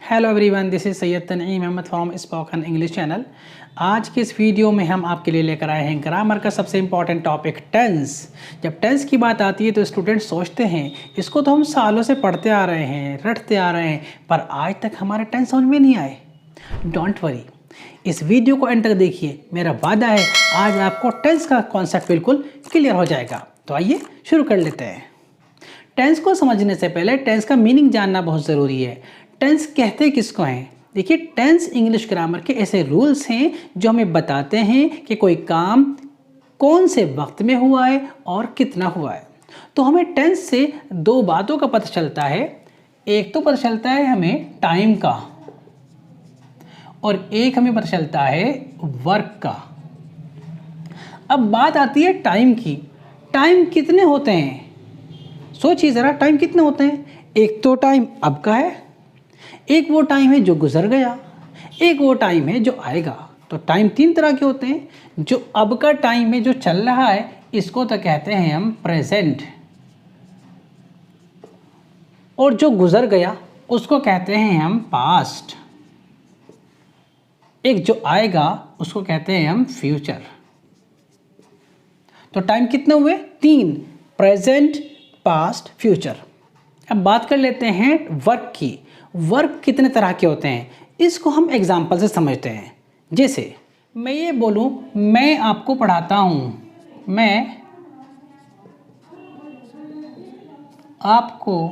Hello everyone, this is Syed Tanaeem Ahmed from spoken English channel. आज के इस वीडियो में हम आपके लिए लेकर आए हैं ग्रामर का सबसे इम्पॉर्टेंट टॉपिक टेंस। जब टेंस की बात आती है तो स्टूडेंट सोचते हैं इसको तो हम सालों से पढ़ते आ रहे हैं, रटते आ रहे हैं, पर आज तक हमारे टेंस समझ में नहीं आए। डोंट वरी, इस वीडियो को एंड तक देखिए। मेरा वादा है आज आपको टेंस का कॉन्सेप्ट बिल्कुल क्लियर हो जाएगा। तो आइए शुरू कर लेते हैं। टेंस को समझने से पहले टेंस का मीनिंग जानना बहुत ज़रूरी है। टेंस कहते किसको हैं? देखिए, टेंस इंग्लिश ग्रामर के ऐसे रूल्स हैं जो हमें बताते हैं कि कोई काम कौन से वक्त में हुआ है और कितना हुआ है। तो हमें टेंस से दो बातों का पता चलता है। एक तो पता चलता है हमें टाइम का, और एक हमें पता चलता है वर्क का। अब बात आती है टाइम की। टाइम कितने होते हैं? सोचिए ज़रा, टाइम कितने होते हैं? एक तो टाइम अब का है, एक वो टाइम है जो गुजर गया, एक वो टाइम है जो आएगा। तो टाइम तीन तरह के होते हैं। जो अब का टाइम है, जो चल रहा है, इसको तो कहते हैं हम प्रेजेंट, और जो गुजर गया उसको कहते हैं हम पास्ट। एक जो आएगा उसको कहते हैं हम फ्यूचर। तो टाइम कितने हुए? तीन, प्रेजेंट, पास्ट, फ्यूचर। अब बात कर लेते हैं वर्क की। वर्क कितने तरह के होते हैं इसको हम एग्जाम्पल से समझते हैं। जैसे मैं ये बोलूं, मैं आपको पढ़ाता हूं, मैं आपको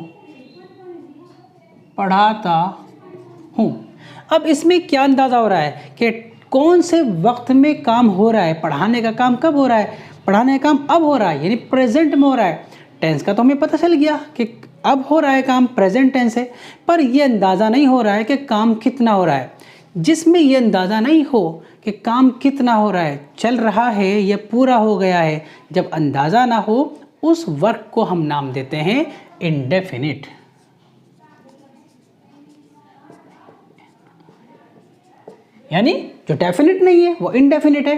पढ़ाता हूं। अब इसमें क्या अंदाज़ा हो रहा है कि कौन से वक्त में काम हो रहा है? पढ़ाने का काम कब हो रहा है? पढ़ाने का काम अब हो रहा है, यानी प्रेजेंट में हो रहा है। टेंस का तो हमें पता चल गया कि अब हो रहा है काम, प्रेजेंट टेंस है, पर यह अंदाज़ा नहीं हो रहा है कि काम कितना हो रहा है। जिसमें यह अंदाज़ा नहीं हो कि काम कितना हो रहा है, चल रहा है या पूरा हो गया है, जब अंदाज़ा ना हो, उस वर्क को हम नाम देते हैं इंडेफिनिट। यानी जो डेफिनिट नहीं है वो इंडेफिनिट है।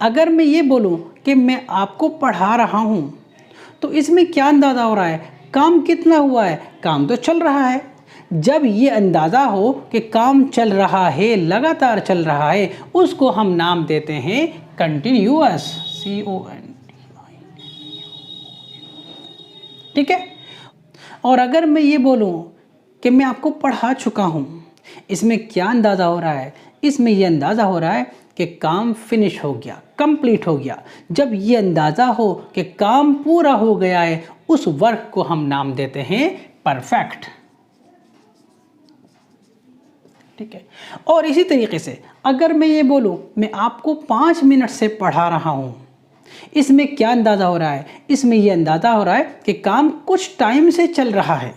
अगर मैं ये बोलूँ कि मैं आपको पढ़ा रहा हूँ, तो इसमें क्या अंदाज़ा हो रहा है? काम कितना हुआ है? काम तो चल रहा है। जब ये अंदाज़ा हो कि काम चल रहा है, लगातार चल रहा है, उसको हम नाम देते हैं कंटिन्यूअस, ठीक है। और अगर मैं ये बोलूँ कि मैं आपको पढ़ा चुका हूँ, इसमें क्या अंदाज़ा हो रहा है? इसमें यह अंदाज़ा हो रहा है कि काम फिनिश हो गया, कंप्लीट हो गया। जब ये अंदाज़ा हो कि काम पूरा हो गया है, उस वर्क को हम नाम देते हैं परफेक्ट, ठीक है। और इसी तरीके से अगर मैं ये बोलूँ, मैं आपको 5 मिनट से पढ़ा रहा हूँ, इसमें क्या अंदाज़ा हो रहा है? इसमें यह अंदाज़ा हो रहा है कि काम कुछ टाइम से चल रहा है।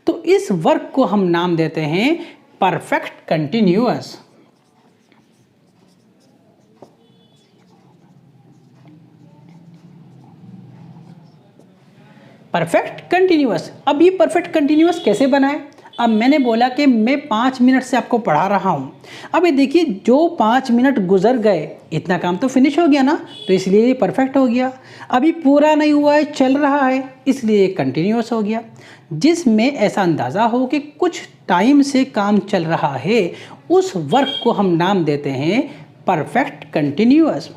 तो इस वर्क को हम नाम देते हैं परफेक्ट कंटिन्यूअस। Perfect continuous. अब ये परफेक्ट कंटिन्यूअस कैसे बनाए? अब मैंने बोला कि मैं 5 मिनट से आपको पढ़ा रहा हूँ। अब ये देखिए, जो 5 मिनट गुजर गए, इतना काम तो फिनिश हो गया ना, तो इसलिए ये परफेक्ट हो गया। अभी पूरा नहीं हुआ है, चल रहा है, इसलिए ये कंटिन्यूअस हो गया। जिसमें ऐसा अंदाज़ा हो कि कुछ टाइम से काम चल रहा है, उस वर्क को हम नाम देते हैं परफेक्ट कंटिन्यूअस।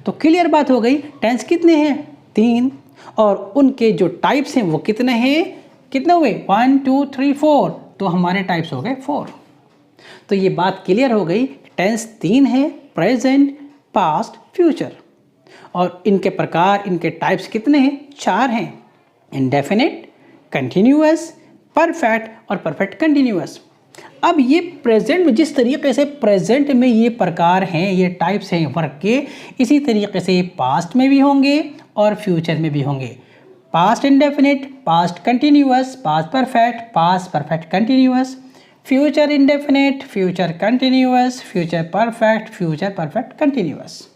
तो क्लियर बात हो गई। टेंस कितने हैं? 3, और उनके जो टाइप्स हैं वो कितने हैं? कितने हुए? 1 2 3 4। तो हमारे टाइप्स हो गए 4। तो ये बात क्लियर हो गई। टेंस 3 है, प्रेजेंट, पास्ट, फ्यूचर। और इनके प्रकार, इनके टाइप्स कितने हैं? 4 हैं। इंडेफिनिट, कंटिन्यूअस, परफेक्ट और परफेक्ट कंटिन्यूअस। अब ये प्रेजेंट में, जिस तरीके से प्रेजेंट में ये प्रकार हैं, ये टाइप्स हैं वर्क के, इसी तरीके से पास्ट में भी होंगे और फ्यूचर में भी होंगे। Past indefinite, past continuous, past perfect continuous, future indefinite, future continuous, future perfect continuous.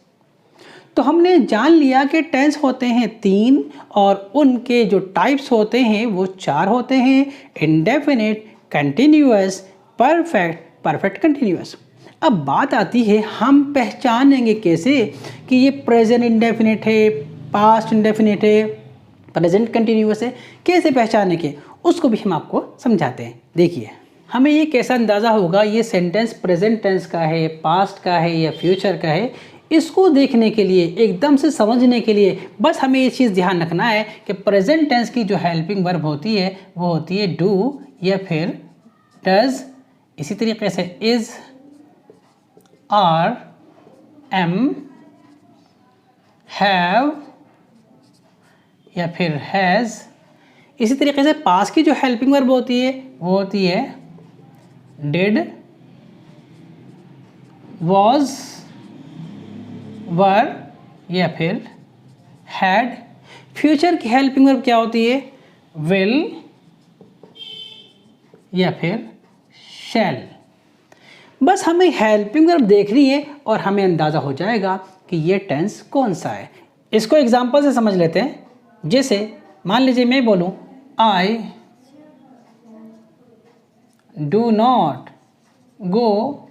तो हमने जान लिया कि टेंस होते हैं 3 और उनके जो टाइप्स होते हैं वो 4 होते हैं। Indefinite, continuous, perfect continuous. अब बात आती है, हम पहचानेंगे कैसे कि ये प्रेजेंट इंडेफिनिट है, पास्ट इंडेफिनिट है, प्रेजेंट कंटिन्यूअस है? कैसे पहचानेंगे उसको भी हम आपको समझाते हैं। देखिए, हमें ये कैसा अंदाज़ा होगा ये सेंटेंस प्रेजेंट टेंस का है, पास्ट का है या फ्यूचर का है? इसको देखने के लिए, एकदम से समझने के लिए बस हमें ये चीज़ ध्यान रखना है कि प्रेजेंट टेंस की जो हेल्पिंग वर्ब होती है वो होती है डू या फिर डज। इसी तरीके से इज़, आर, एम, हैव या फिर हैज़। इसी तरीके से पास्ट की जो हेल्पिंग वर्ब होती है वो होती है डिड, वॉज, वर या फिर हैड। फ्यूचर की हेल्पिंग वर्ब क्या होती है? विल या फिर शैल। बस हमें हेल्पिंग वर्ब देखनी है और हमें अंदाज़ा हो जाएगा कि ये टेंस कौन सा है। इसको एग्जांपल से समझ लेते हैं। जैसे मान लीजिए मैं बोलूँ I do not go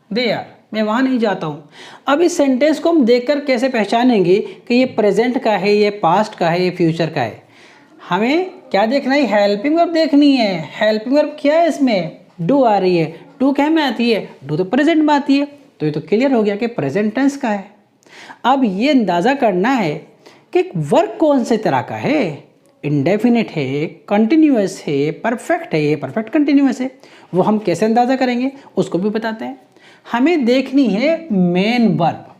there, मैं वहाँ नहीं जाता हूँ। अब इस सेंटेंस को हम देखकर कैसे पहचानेंगे कि ये प्रेजेंट का है, ये पास्ट का है, ये फ्यूचर का है? हमें क्या देखना है? हेल्पिंग वर्ब देखनी है। हेल्पिंग वर्ब क्या है इसमें? डू आ रही है। डू क्या में आती है? डू तो प्रेजेंट में आती है, तो ये तो क्लियर हो गया कि प्रेजेंट टेंस का है। अब ये अंदाज़ा करना है कि वर्ब कौन से तरह का है, इंडेफिनिट है, कंटिन्यूअस है, परफेक्ट है, परफेक्ट कंटिन्यूअस है। वो हम कैसे अंदाज़ा करेंगे उसको भी बताते हैं। हमें देखनी है मेन वर्ब।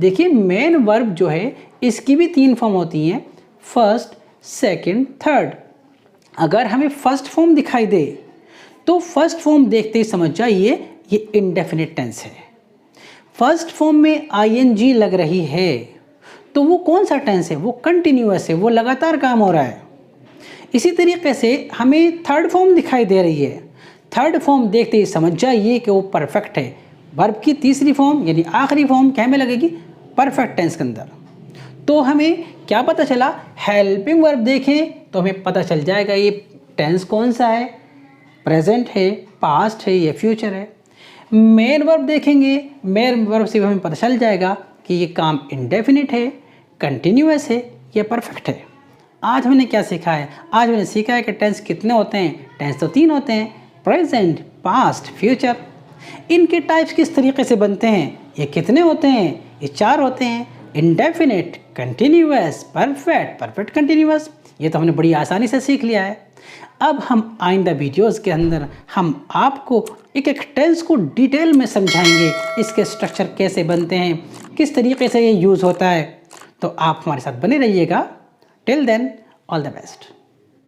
देखिए मेन वर्ब जो है इसकी भी 3 फॉर्म होती हैं, फर्स्ट, सेकंड, थर्ड। अगर हमें फर्स्ट फॉर्म दिखाई दे तो फर्स्ट फॉर्म देखते ही समझ जाइए ये इंडेफिनिट टेंस है। फर्स्ट फॉर्म में आईएनजी लग रही है तो वो कौन सा टेंस है? वो कंटिन्यूअस है, वो लगातार काम हो रहा है। इसी तरीके से हमें थर्ड फॉर्म दिखाई दे रही है। थर्ड फॉर्म देखते ही समझ जाइए कि वो परफेक्ट है। वर्ब की तीसरी फॉर्म यानी आखिरी फॉर्म क्या में लगेगी? परफेक्ट टेंस के अंदर। तो हमें क्या पता चला? हेल्पिंग वर्ब देखें तो हमें पता चल जाएगा ये टेंस कौन सा है, प्रेजेंट है, पास्ट है या फ्यूचर है। मेन वर्ब देखेंगे, मेन वर्ब से हमें पता चल जाएगा कि ये काम इंडेफिनिट है, कंटिन्यूअस है या परफेक्ट है। आज हमने क्या सीखा है? आज मैंने सीखा है कि टेंस कितने होते हैं। टेंस तो 3 होते हैं, प्रेजेंट, पास्ट, फ्यूचर। इनके टाइप्स किस तरीके से बनते हैं? ये कितने होते हैं? ये 4 होते हैं, indefinite, continuous, perfect, perfect continuous. ये तो हमने बड़ी आसानी से सीख लिया है। अब हम आइंदा वीडियोस के अंदर हम आपको एक एक टेंस को डिटेल में समझाएंगे, इसके स्ट्रक्चर कैसे बनते हैं, किस तरीके से ये यूज़ होता है। तो आप हमारे साथ बने रहिएगा। Till then, all the best.